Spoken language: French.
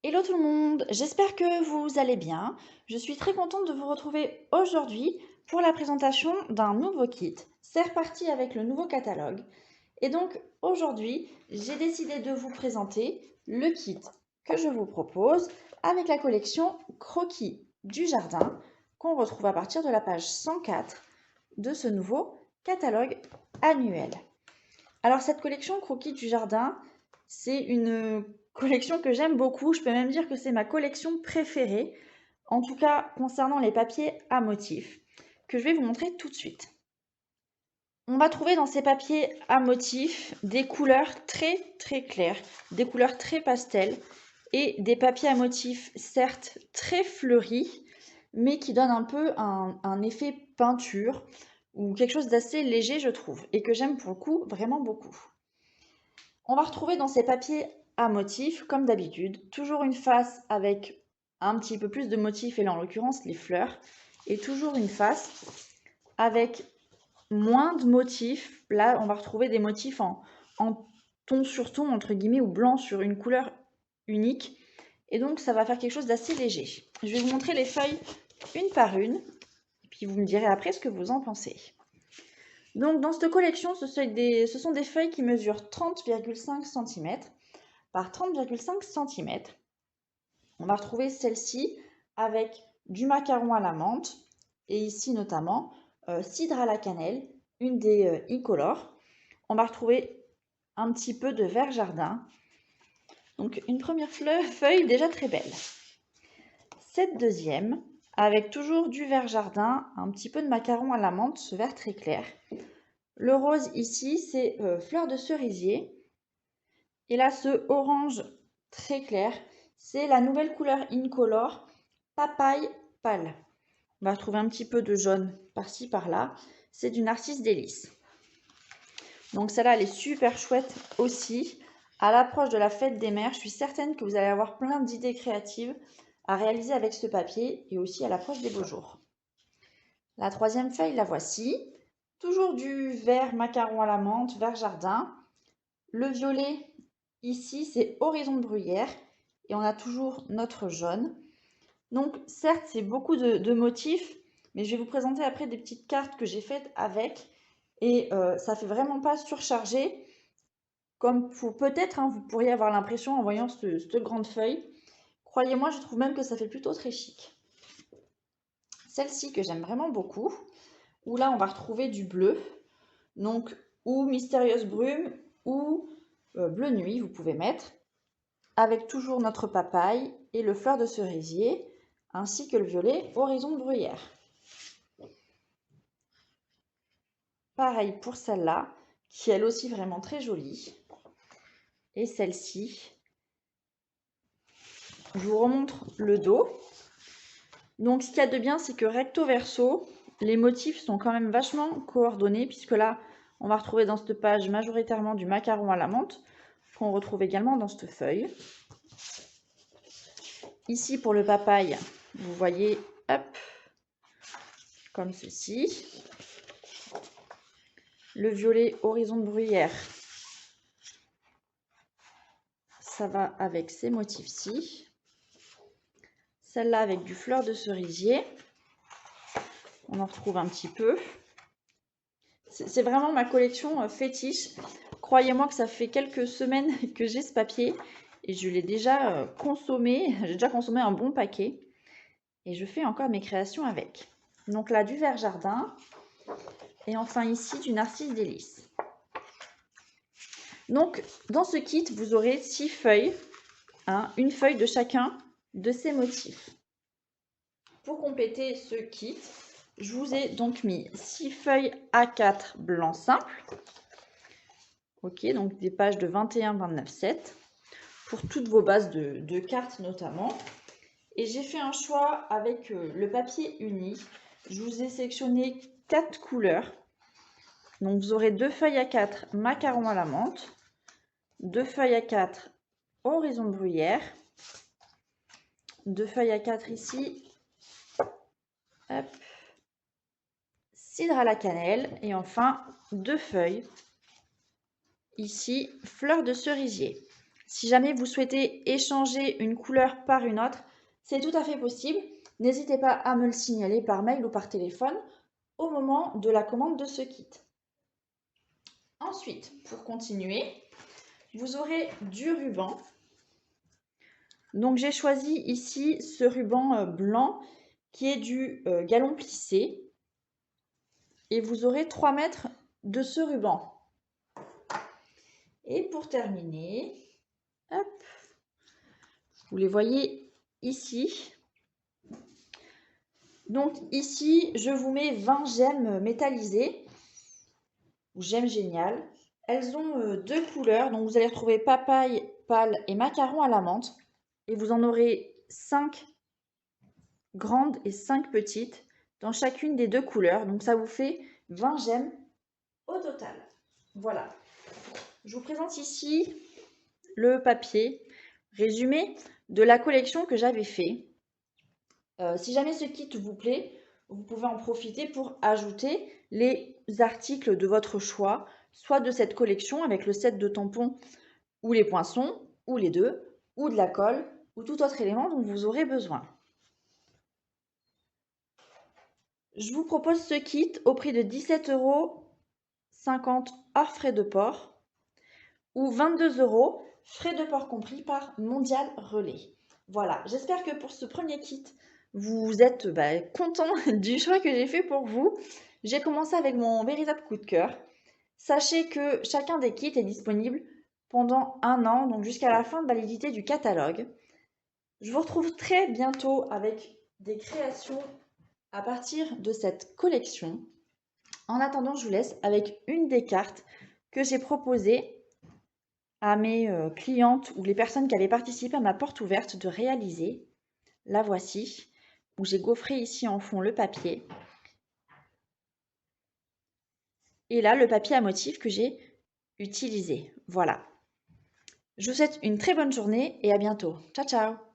Hello tout le monde, j'espère que vous allez bien. Je suis très contente de vous retrouver aujourd'hui pour la présentation d'un nouveau kit. C'est reparti avec le nouveau catalogue. Et donc aujourd'hui, j'ai décidé de vous présenter le kit que je vous propose avec la collection Croquis du jardin qu'on retrouve à partir de la page 104 de ce nouveau catalogue annuel. Alors cette collection Croquis du jardin, c'est une collection que j'aime beaucoup. Je peux même dire que c'est ma collection préférée, en tout cas concernant les papiers à motifs, que je vais vous montrer tout de suite. On va trouver dans ces papiers à motifs des couleurs très claires, des couleurs très pastel et des papiers à motifs certes très fleuris, mais qui donnent un peu un effet peinture ou quelque chose d'assez léger je trouve et que j'aime pour le coup vraiment beaucoup. On va retrouver dans ces papiers à motifs, comme d'habitude, toujours une face avec un petit peu plus de motifs, et là en l'occurrence les fleurs, et toujours une face avec moins de motifs. Là, on va retrouver des motifs en ton sur ton, entre guillemets, ou blanc sur une couleur unique. Et donc, ça va faire quelque chose d'assez léger. Je vais vous montrer les feuilles une par une, et puis vous me direz après ce que vous en pensez. Donc dans cette collection, ce sont des feuilles qui mesurent 30,5 cm par 30,5 cm. On va retrouver celle-ci avec du macaron à la menthe et ici notamment cidre à la cannelle, une des incolores. On va retrouver un petit peu de vert jardin. Donc une première feuille déjà très belle. Cette deuxième avec toujours du vert jardin, un petit peu de macaron à la menthe, ce vert très clair. Le rose ici, c'est fleur de cerisier. Et là, ce orange très clair, c'est la nouvelle couleur incolore papaye pâle. On va retrouver un petit peu de jaune par-ci, par-là. C'est du narcisse délice. Donc celle-là, elle est super chouette aussi. À l'approche de la fête des mères, je suis certaine que vous allez avoir plein d'idées créatives à réaliser avec ce papier et aussi à l'approche des beaux jours. La troisième feuille, la voici. Toujours du vert macaron à la menthe, vert jardin. Le violet, ici, c'est horizon de bruyère. Et on a toujours notre jaune. Donc, certes, c'est beaucoup de motifs, mais je vais vous présenter après des petites cartes que j'ai faites avec. Et ça fait vraiment pas surchargé. Comme peut-être, hein, vous pourriez avoir l'impression en voyant cette grande feuille. Croyez-moi, je trouve même que ça fait plutôt très chic. Celle-ci que j'aime vraiment beaucoup, où là, on va retrouver du bleu. Donc, ou mystérieuse brume, ou bleu nuit, vous pouvez mettre. Avec toujours notre papaye et le fleur de cerisier, ainsi que le violet horizon de bruyère. Pareil pour celle-là, qui est elle aussi vraiment très jolie. Et celle-ci, je vous remontre le dos. Donc ce qu'il y a de bien, c'est que recto verso, les motifs sont quand même vachement coordonnés, puisque là, on va retrouver dans cette page majoritairement du macaron à la menthe, qu'on retrouve également dans cette feuille. Ici, pour le papaye, vous voyez, hop, comme ceci. Le violet horizon de bruyère, ça va avec ces motifs-ci. Celle-là avec du fleur de cerisier. On en retrouve un petit peu. C'est vraiment ma collection fétiche. Croyez-moi que ça fait quelques semaines que j'ai ce papier et je l'ai déjà consommé. J'ai déjà consommé un bon paquet et je fais encore mes créations avec. Donc là, du vert jardin et enfin ici, du narcisse délice. Donc, dans ce kit, vous aurez 6 feuilles, hein, une feuille de chacun de ces motifs. Pour compléter ce kit, je vous ai donc mis 6 feuilles A4 blanc simple. Ok, donc des pages de 21, 29, 7 pour toutes vos bases de cartes notamment. Et j'ai fait un choix avec le papier uni. Je vous ai sélectionné 4 couleurs. Donc vous aurez 2 feuilles A4 macaron à la menthe, 2 feuilles A4 horizon de bruyère, 2 feuilles A4 ici, hop, cidre à la cannelle et enfin 2 feuilles ici fleur de cerisier. Si jamais vous souhaitez échanger une couleur par une autre, c'est tout à fait possible. N'hésitez pas à me le signaler par mail ou par téléphone au moment de la commande de ce kit. Ensuite, pour continuer, vous aurez du ruban. Donc j'ai choisi ici ce ruban blanc qui est du galon plissé. Et vous aurez 3 mètres de ce ruban. Et pour terminer, hop, vous les voyez ici. Donc ici, je vous mets 20 gemmes métallisées, ou gemmes géniales. Elles ont 2 couleurs, donc vous allez retrouver papaye, pâle et macaron à la menthe. Et vous en aurez 5 grandes et 5 petites dans chacune des 2 couleurs. Donc ça vous fait 20 gemmes au total. Voilà. Je vous présente ici le papier résumé de la collection que j'avais fait. Si jamais ce kit vous plaît, vous pouvez en profiter pour ajouter les articles de votre choix, soit de cette collection avec le set de tampons ou les poinçons, ou les deux, ou de la colle, ou tout autre élément dont vous aurez besoin. Je vous propose ce kit au prix de 17,50 € hors frais de port ou 22 €, frais de port compris par Mondial Relais. Voilà, j'espère que pour ce premier kit, vous êtes content du choix que j'ai fait pour vous. J'ai commencé avec mon véritable coup de cœur. Sachez que chacun des kits est disponible pendant 1 an, donc jusqu'à la fin de validité du catalogue. Je vous retrouve très bientôt avec des créations à partir de cette collection. En attendant, je vous laisse avec une des cartes que j'ai proposées à mes clientes ou les personnes qui avaient participé à ma porte ouverte de réaliser. La voici, où j'ai gaufré ici en fond le papier. Et là, le papier à motif que j'ai utilisé. Voilà. Je vous souhaite une très bonne journée et à bientôt. Ciao, ciao!